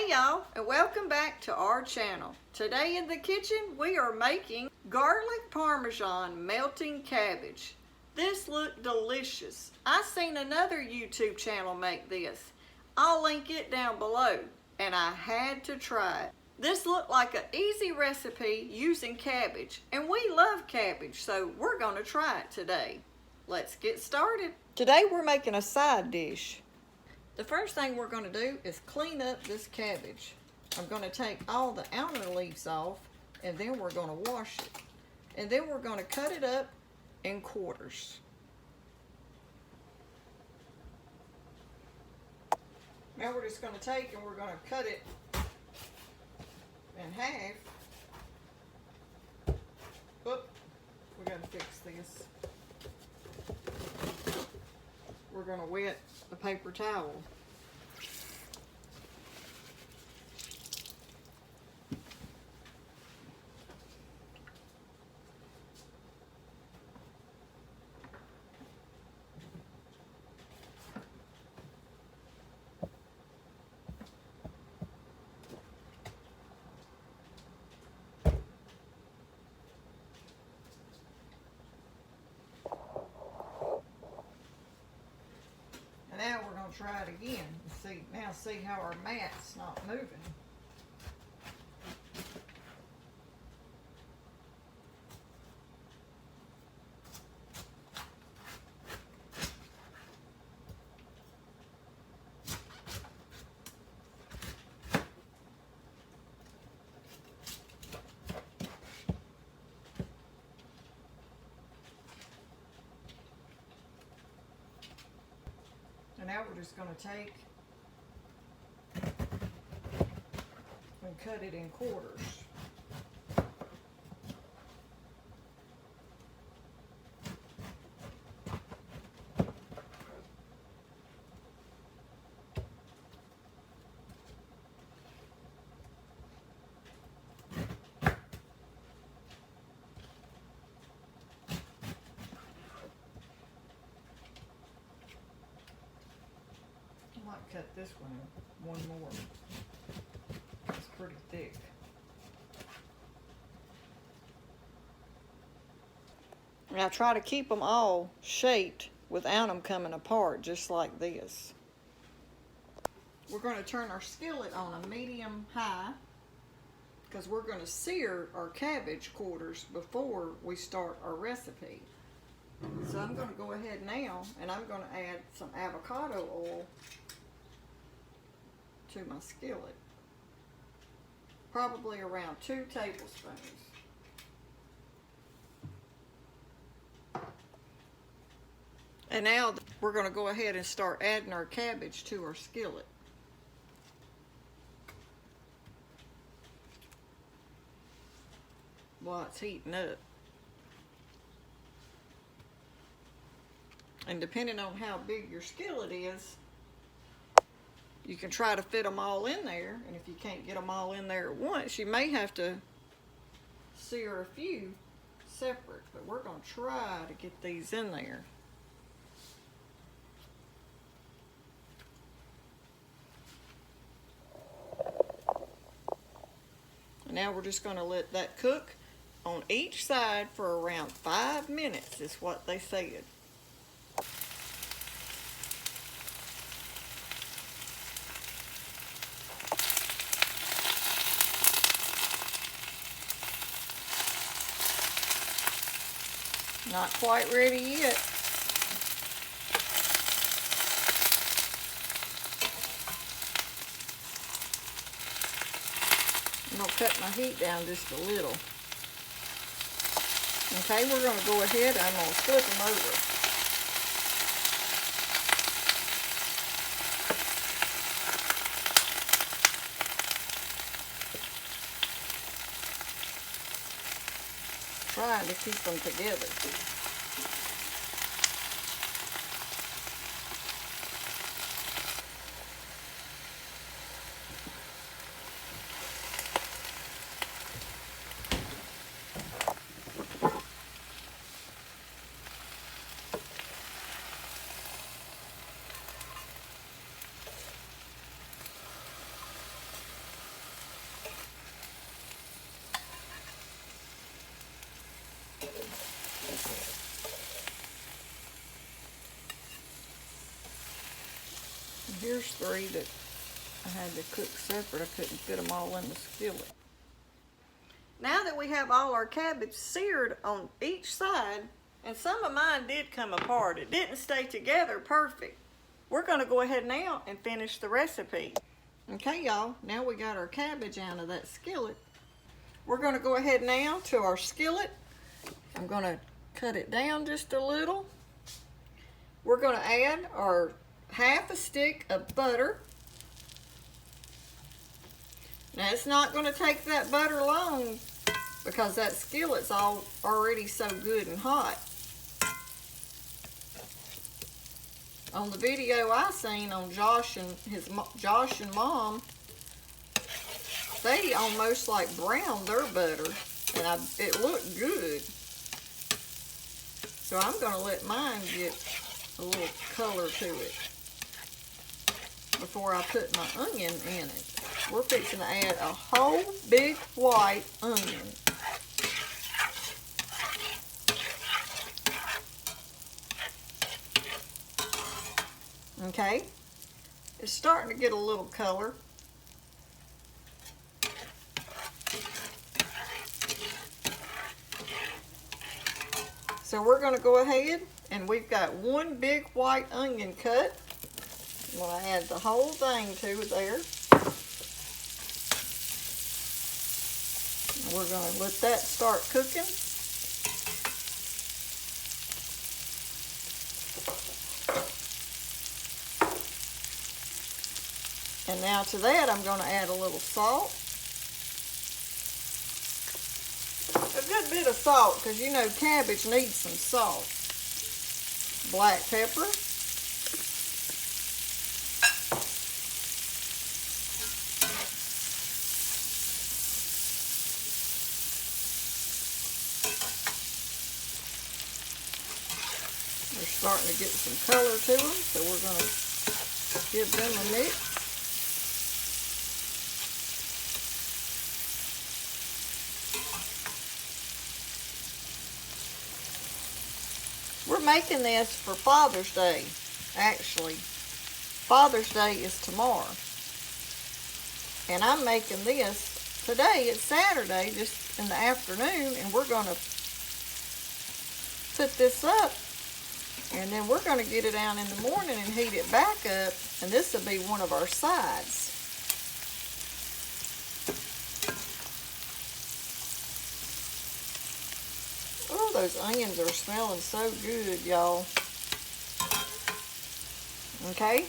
Hey y'all, and welcome back to our channel. Today in the kitchen we are making garlic parmesan melting cabbage. This looked delicious. I seen another YouTube channel make this. I'll link it down below, and I had to try it. This looked like an easy recipe using cabbage, and we love cabbage, so we're going to try it today. Let's get started. Today we're making a side dish. The first thing we're going to do is clean up this cabbage. I'm going to take all the outer leaves off, and then we're going to wash it. And then we're going to cut it up in quarters. Now we're just going to take and we're going to cut it in half. Oop, we got to fix this. We're going to wet a paper towel. Now we're going to try it again and see how our mat's not moving. And now we're just going to take and cut it in quarters. Cut this one more. It's pretty thick. Now try to keep them all shaped without them coming apart, just like this. We're going to turn our skillet on a medium high because we're going to sear our cabbage quarters before we start our recipe. So I'm going to go ahead now and I'm going to add some avocado oil to my skillet. Probably around 2 tablespoons. And now we're going to go ahead and start adding our cabbage to our skillet. While it's heating up. And depending on how big your skillet is, you can try to fit them all in there, and if you can't get them all in there at once, you may have to sear a few separate, but we're going to try to get these in there. And now we're just going to let that cook on each side for around 5 minutes, is what they said. Not quite ready yet. I'm going to cut my heat down just a little. Okay, we're going to go ahead and I'm going to flip them over. Trying to keep them together. here's 3 that I had to cook separate. I couldn't fit them all in the skillet. Now that we have all our cabbage seared on each side, and some of mine did come apart, it didn't stay together perfect. We're gonna go ahead now and finish the recipe. Okay, y'all, now we got our cabbage out of that skillet. We're gonna go ahead now to our skillet. I'm gonna cut it down just a little. We're gonna add our half a stick of butter. Now it's not gonna take that butter long because that skillet's already so good and hot. On the video I seen on Josh and Mom, they almost like browned their butter, and it looked good. So I'm gonna let mine get a little color to it before I put my onion in it. We're fixing to add a whole big white onion. Okay, it's starting to get a little color. So we're going to go ahead, and we've got 1 big white onion cut. I'm going to add the whole thing to it there. We're going to let that start cooking. And now to that, I'm going to add a little salt. A good bit of salt, because you know cabbage needs some salt. Black pepper. They're starting to get some color to them, so we're going to give them a mix. We're making this for Father's Day, actually. Father's Day is tomorrow. And I'm making this today. It's Saturday, just in the afternoon, and we're going to put this up, and then we're going to get it out in the morning and heat it back up, and this will be one of our sides. Oh, those onions are smelling so good, y'all. Okay,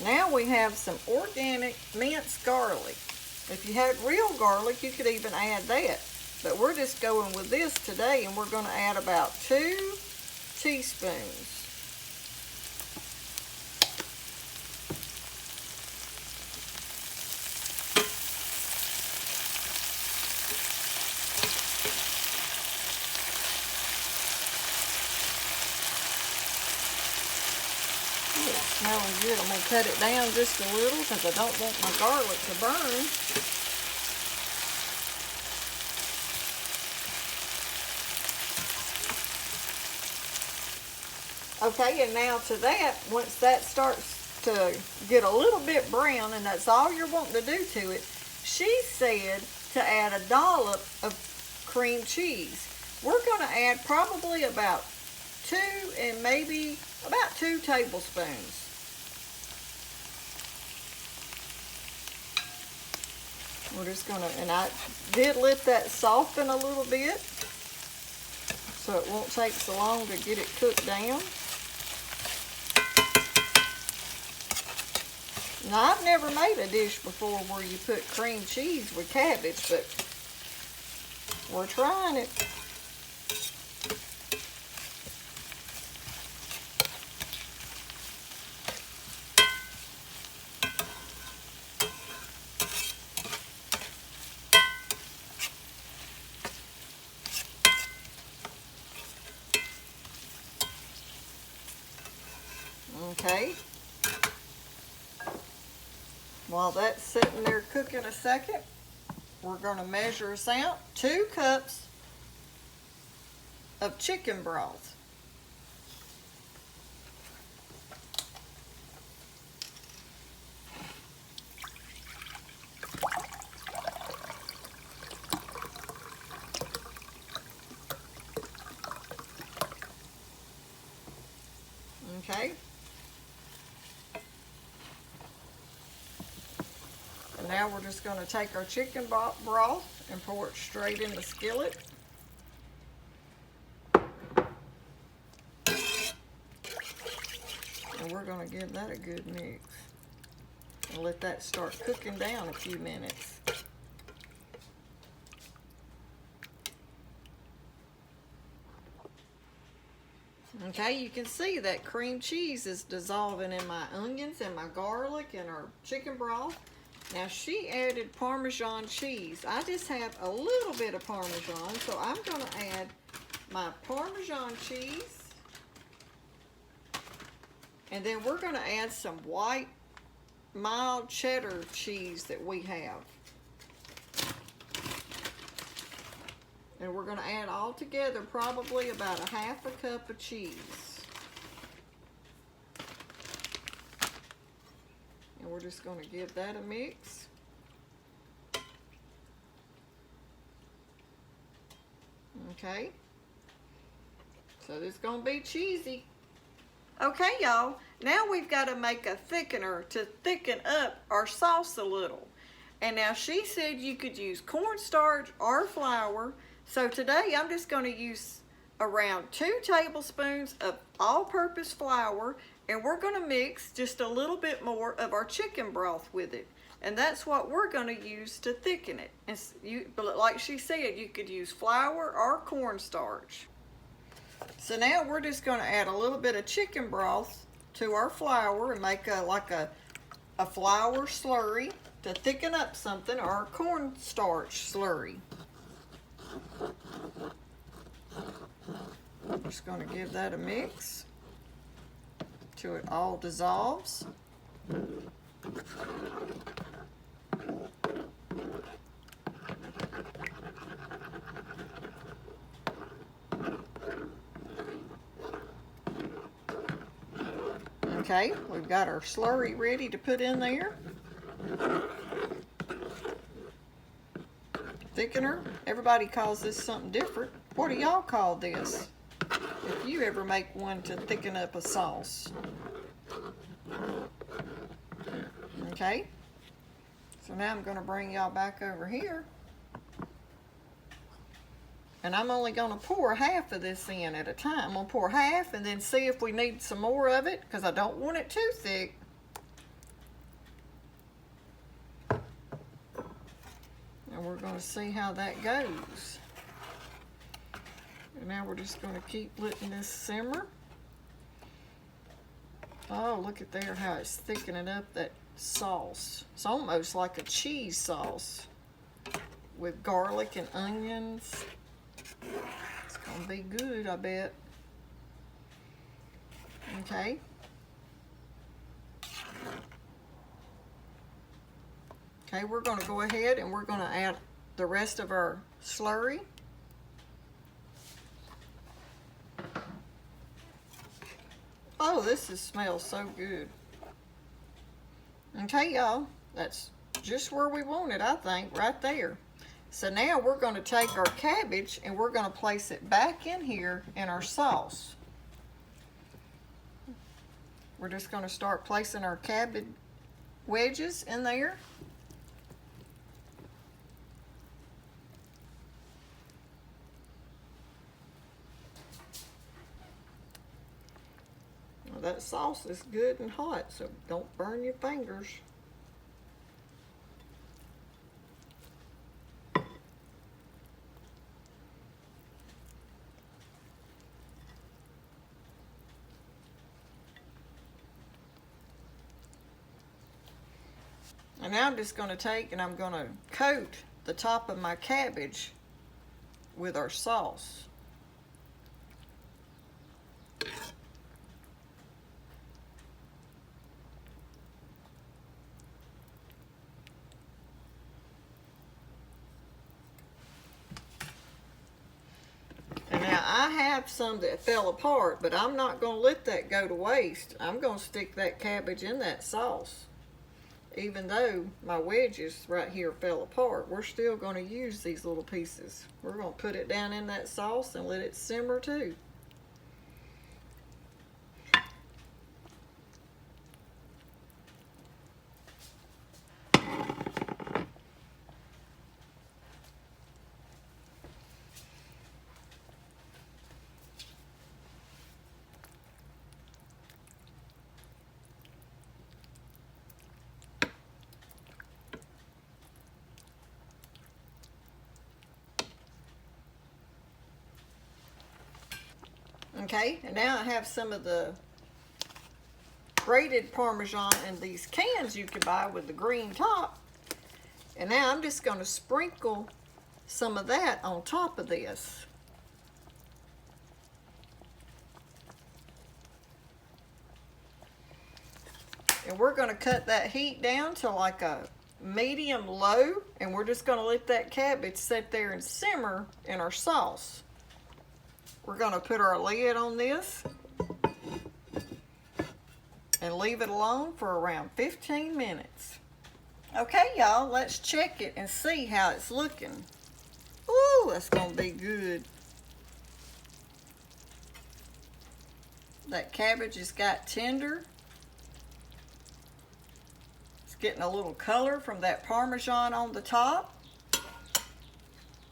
now we have some organic minced garlic. If you had real garlic, you could even add that. But we're just going with this today, and we're going to add about 2 teaspoons. It's smelling good. I'm going to cut it down just a little because I don't want my garlic to burn. Okay, and now to that, once that starts to get a little bit brown, and that's all you're wanting to do to it, she said to add a dollop of cream cheese. We're going to add probably about 2 and maybe about 2 tablespoons. We're just going to, and I did let that soften a little bit so it won't take so long to get it cooked down. Now, I've never made a dish before where you put cream cheese with cabbage, but we're trying it. Okay. While that's sitting there cooking a second, we're going to measure us out 2 cups of chicken broth. Now we're just going to take our chicken broth and pour it straight in the skillet. And we're going to give that a good mix. And let that start cooking down a few minutes. Okay, you can see that cream cheese is dissolving in my onions and my garlic and our chicken broth. Now she added Parmesan cheese. I just have a little bit of Parmesan, so I'm going to add my Parmesan cheese. And then we're going to add some white mild cheddar cheese that we have. And we're going to add all together probably about a half a cup of cheese. And we're just going to give that a mix. Okay. So this is going to be cheesy. Okay, y'all. Now we've got to make a thickener to thicken up our sauce a little. And now she said you could use cornstarch or flour. So today I'm just going to use around 2 tablespoons of all-purpose flour, and we're going to mix just a little bit more of our chicken broth with it. And that's what we're going to use to thicken it. And but like she said, you could use flour or cornstarch. So now we're just going to add a little bit of chicken broth to our flour and make like a flour slurry to thicken up something, or cornstarch slurry. I'm just going to give that a mix till it all dissolves. Okay, we've got our slurry ready to put in there. Thickener. Everybody calls this something different. What do y'all call this? If you ever make one to thicken up a sauce. Okay. So now I'm going to bring y'all back over here. And I'm only going to pour half of this in at a time. I'm going to pour half and then see if we need some more of it, because I don't want it too thick. And we're going to see how that goes. And now we're just going to keep letting this simmer. Oh, look at there how it's thickening up that sauce. It's almost like a cheese sauce with garlic and onions. It's going to be good, I bet. Okay. Okay, we're going to go ahead and we're going to add the rest of our slurry. Oh, this smells so good. Okay, y'all, that's just where we want it, I think, right there. So now we're going to take our cabbage and we're going to place it back in here in our sauce. We're just going to start placing our cabbage wedges in there. Well, that sauce is good and hot, so don't burn your fingers. And now I'm just going to take and I'm going to coat the top of my cabbage with our sauce. And now I have some that fell apart, but I'm not going to let that go to waste. I'm going to stick that cabbage in that sauce. Even though my wedges right here fell apart, we're still going to use these little pieces. We're going to put it down in that sauce and let it simmer too. Okay, and now I have some of the grated Parmesan in these cans you can buy with the green top. And now I'm just going to sprinkle some of that on top of this. And we're going to cut that heat down to like a medium low, and we're just going to let that cabbage sit there and simmer in our sauce. We're going to put our lid on this and leave it alone for around 15 minutes. Okay, y'all, let's check it and see how it's looking. Ooh, that's going to be good. That cabbage has got tender. It's getting a little color from that Parmesan on the top.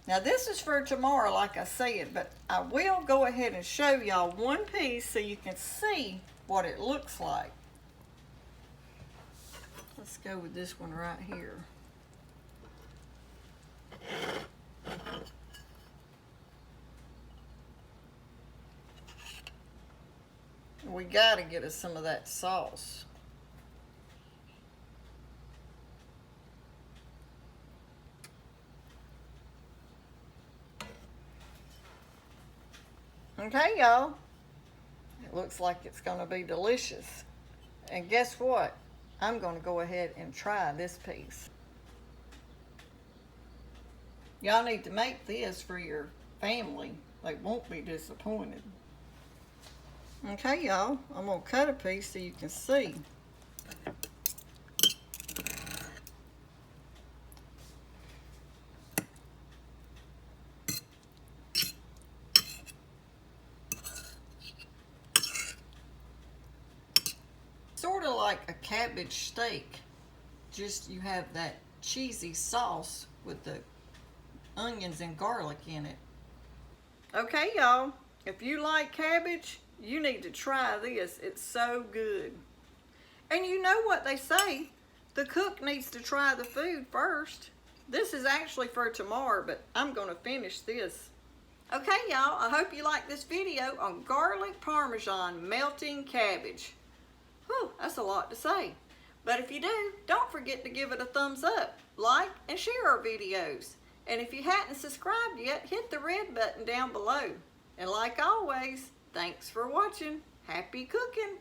Now this is for tomorrow, like I said, but I will go ahead and show y'all one piece so you can see what it looks like. Let's go with this one right here. We gotta get us some of that sauce. Okay, y'all. It looks like it's gonna be delicious. And guess what? I'm gonna go ahead and try this piece. Y'all need to make this for your family. They won't be disappointed. Okay, y'all, I'm gonna cut a piece so you can see. Sort of like a cabbage steak, just you have that cheesy sauce with the onions and garlic in it. Okay, y'all, if you like cabbage, you need to try this. It's so good. And you know what they say, the cook needs to try the food first. This is actually for tomorrow, but I'm gonna finish this. Okay, y'all, I hope you like this video on garlic Parmesan melting cabbage. Whew, that's a lot to say. But if you do, don't forget to give it a thumbs up, like, and share our videos. And if you hadn't subscribed yet, hit the red button down below. And like always, thanks for watching. Happy cooking.